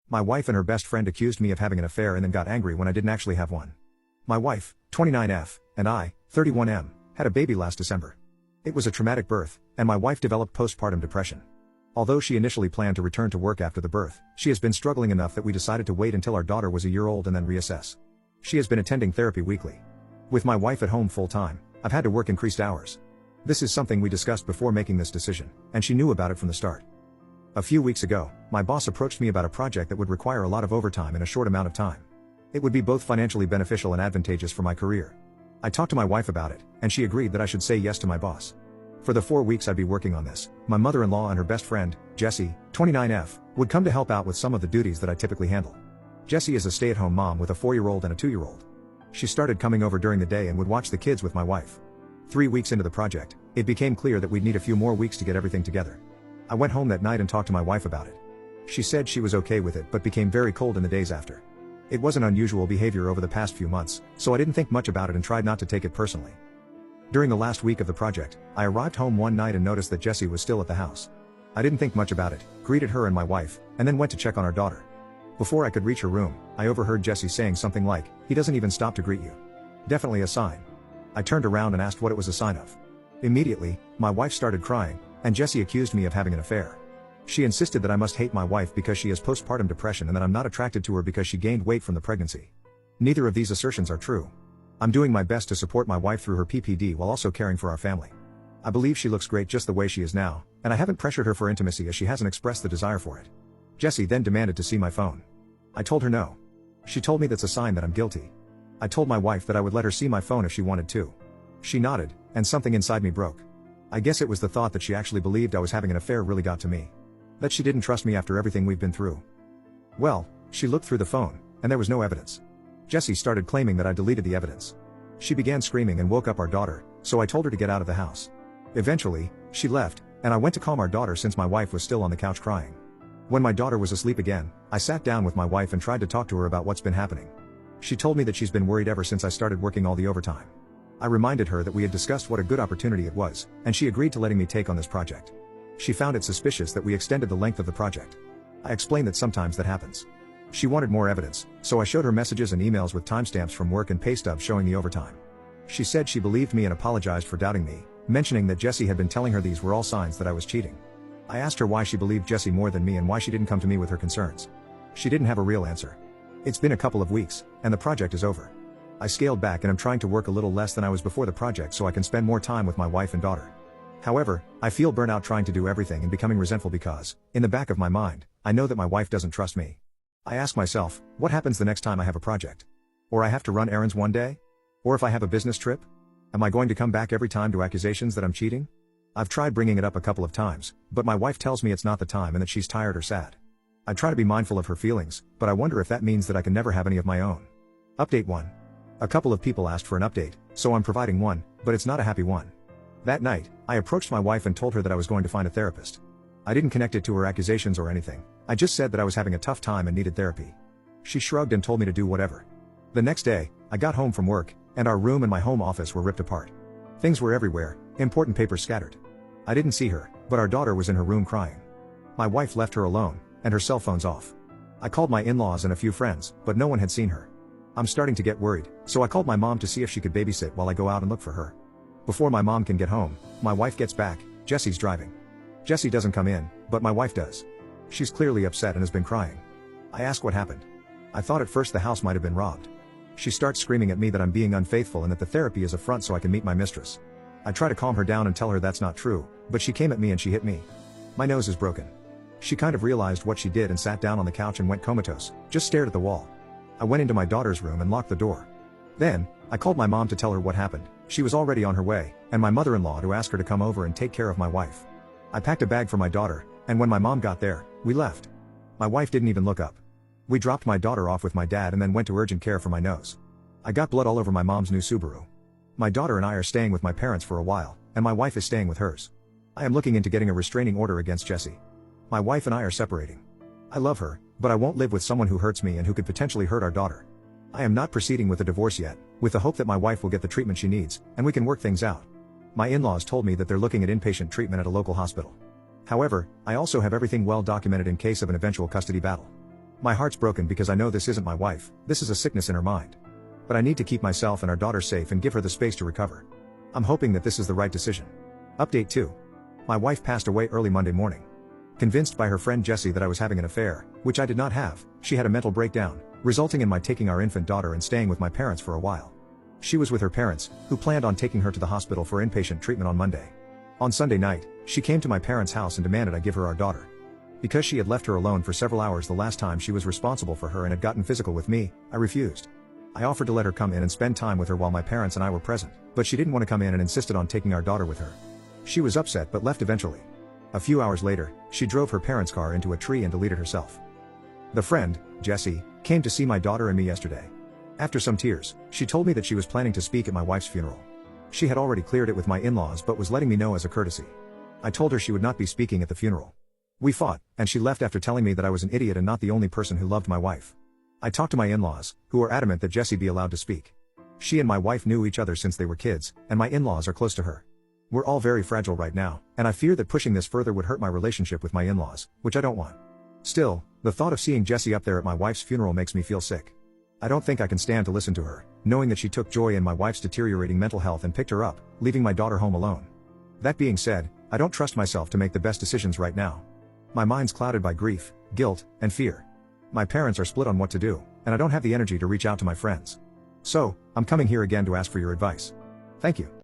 My wife and her best friend accused me of having an affair and then got angry when I didn't actually have one. My wife, 29F, and I, 31M, had a baby last December. It was a traumatic birth, and my wife developed postpartum depression. Although she initially planned to return to work after the birth, she has been struggling enough that we decided to wait until our daughter was a year old and then reassess. She has been attending therapy weekly. With my wife at home full-time, I've had to work increased hours. This is something we discussed before making this decision, and she knew about it from the start. A few weeks ago, my boss approached me about a project that would require a lot of overtime in a short amount of time. It would be both financially beneficial and advantageous for my career. I talked to my wife about it, and she agreed that I should say yes to my boss. For the 4 weeks I'd be working on this, my mother-in-law and her best friend, Jessie, 29F, would come to help out with some of the duties that I typically handle. Jessie is a stay-at-home mom with a 4-year-old and a 2-year-old. She started coming over during the day and would watch the kids with my wife. 3 weeks into the project, it became clear that we'd need a few more weeks to get everything together. I went home that night and talked to my wife about it. She said she was okay with it but became very cold in the days after. It wasn't unusual behavior over the past few months, so I didn't think much about it and tried not to take it personally. During the last week of the project, I arrived home one night and noticed that Jessie was still at the house. I didn't think much about it, greeted her and my wife, and then went to check on our daughter. Before I could reach her room, I overheard Jessie saying something like, "He doesn't even stop to greet you." Definitely a sign. I turned around and asked what it was a sign of. Immediately, my wife started crying, and Jessie accused me of having an affair. She insisted that I must hate my wife because she has postpartum depression and that I'm not attracted to her because she gained weight from the pregnancy. Neither of these assertions are true. I'm doing my best to support my wife through her PPD while also caring for our family. I believe she looks great just the way she is now, and I haven't pressured her for intimacy as she hasn't expressed the desire for it. Jessie then demanded to see my phone. I told her no. She told me that's a sign that I'm guilty. I told my wife that I would let her see my phone if she wanted to. She nodded, and something inside me broke. I guess it was the thought that she actually believed I was having an affair really got to me. That she didn't trust me after everything we've been through. Well, she looked through the phone, and there was no evidence. Jessie started claiming that I deleted the evidence. She began screaming and woke up our daughter, so I told her to get out of the house. Eventually, she left, and I went to calm our daughter since my wife was still on the couch crying. When my daughter was asleep again, I sat down with my wife and tried to talk to her about what's been happening. She told me that she's been worried ever since I started working all the overtime. I reminded her that we had discussed what a good opportunity it was, and she agreed to letting me take on this project. She found it suspicious that we extended the length of the project. I explained that sometimes that happens. She wanted more evidence, so I showed her messages and emails with timestamps from work and pay stubs showing the overtime. She said she believed me and apologized for doubting me, mentioning that Jessie had been telling her these were all signs that I was cheating. I asked her why she believed Jessie more than me and why she didn't come to me with her concerns. She didn't have a real answer. It's been a couple of weeks, and the project is over. I scaled back and am trying to work a little less than I was before the project so I can spend more time with my wife and daughter. However, I feel burnout trying to do everything and becoming resentful because, in the back of my mind, I know that my wife doesn't trust me. I ask myself, what happens the next time I have a project? Or I have to run errands one day? Or if I have a business trip? Am I going to come back every time to accusations that I'm cheating? I've tried bringing it up a couple of times, but my wife tells me it's not the time and that she's tired or sad. I try to be mindful of her feelings, but I wonder if that means that I can never have any of my own. Update 1. A couple of people asked for an update, so I'm providing one, but it's not a happy one. That night, I approached my wife and told her that I was going to find a therapist. I didn't connect it to her accusations or anything, I just said that I was having a tough time and needed therapy. She shrugged and told me to do whatever. The next day, I got home from work, and our room and my home office were ripped apart. Things were everywhere, important papers scattered. I didn't see her, but our daughter was in her room crying. My wife left her alone, and her cell phone's off. I called my in-laws and a few friends, but no one had seen her. I'm starting to get worried, so I called my mom to see if she could babysit while I go out and look for her. Before my mom can get home, my wife gets back. Jessie's driving. Jessie doesn't come in, but my wife does. She's clearly upset and has been crying. I ask what happened. I thought at first the house might have been robbed. She starts screaming at me that I'm being unfaithful and that the therapy is a front so I can meet my mistress. I try to calm her down and tell her that's not true, but she came at me and she hit me. My nose is broken. She kind of realized what she did and sat down on the couch and went comatose, just stared at the wall. I went into my daughter's room and locked the door. Then, I called my mom to tell her what happened. She was already on her way, and my mother-in-law to ask her to come over and take care of my wife. I packed a bag for my daughter, and when my mom got there, we left. My wife didn't even look up. We dropped my daughter off with my dad and then went to urgent care for my nose. I got blood all over my mom's new Subaru. My daughter and I are staying with my parents for a while, and my wife is staying with hers. I am looking into getting a restraining order against Jessie. My wife and I are separating. I love her, but I won't live with someone who hurts me and who could potentially hurt our daughter. I am not proceeding with a divorce yet, with the hope that my wife will get the treatment she needs, and we can work things out. My in-laws told me that they're looking at inpatient treatment at a local hospital. However, I also have everything well documented in case of an eventual custody battle. My heart's broken because I know this isn't my wife, this is a sickness in her mind. But I need to keep myself and our daughter safe and give her the space to recover. I'm hoping that this is the right decision. Update 2. My wife passed away early Monday morning. Convinced by her friend Jessie that I was having an affair, which I did not have, she had a mental breakdown, resulting in my taking our infant daughter and staying with my parents for a while. She was with her parents, who planned on taking her to the hospital for inpatient treatment on Monday. On Sunday night, she came to my parents' house and demanded I give her our daughter. Because she had left her alone for several hours the last time she was responsible for her and had gotten physical with me, I refused. I offered to let her come in and spend time with her while my parents and I were present, but she didn't want to come in and insisted on taking our daughter with her. She was upset but left eventually. A few hours later, she drove her parents' car into a tree and deleted herself. The friend, Jessie, came to see my daughter and me yesterday. After some tears, she told me that she was planning to speak at my wife's funeral. She had already cleared it with my in-laws but was letting me know as a courtesy. I told her she would not be speaking at the funeral. We fought, and she left after telling me that I was an idiot and not the only person who loved my wife. I talked to my in-laws, who were adamant that Jessie be allowed to speak. She and my wife knew each other since they were kids, and my in-laws are close to her. We're all very fragile right now, and I fear that pushing this further would hurt my relationship with my in-laws, which I don't want. Still, the thought of seeing Jessie up there at my wife's funeral makes me feel sick. I don't think I can stand to listen to her, knowing that she took joy in my wife's deteriorating mental health and picked her up, leaving my daughter home alone. That being said, I don't trust myself to make the best decisions right now. My mind's clouded by grief, guilt, and fear. My parents are split on what to do, and I don't have the energy to reach out to my friends. So, I'm coming here again to ask for your advice. Thank you.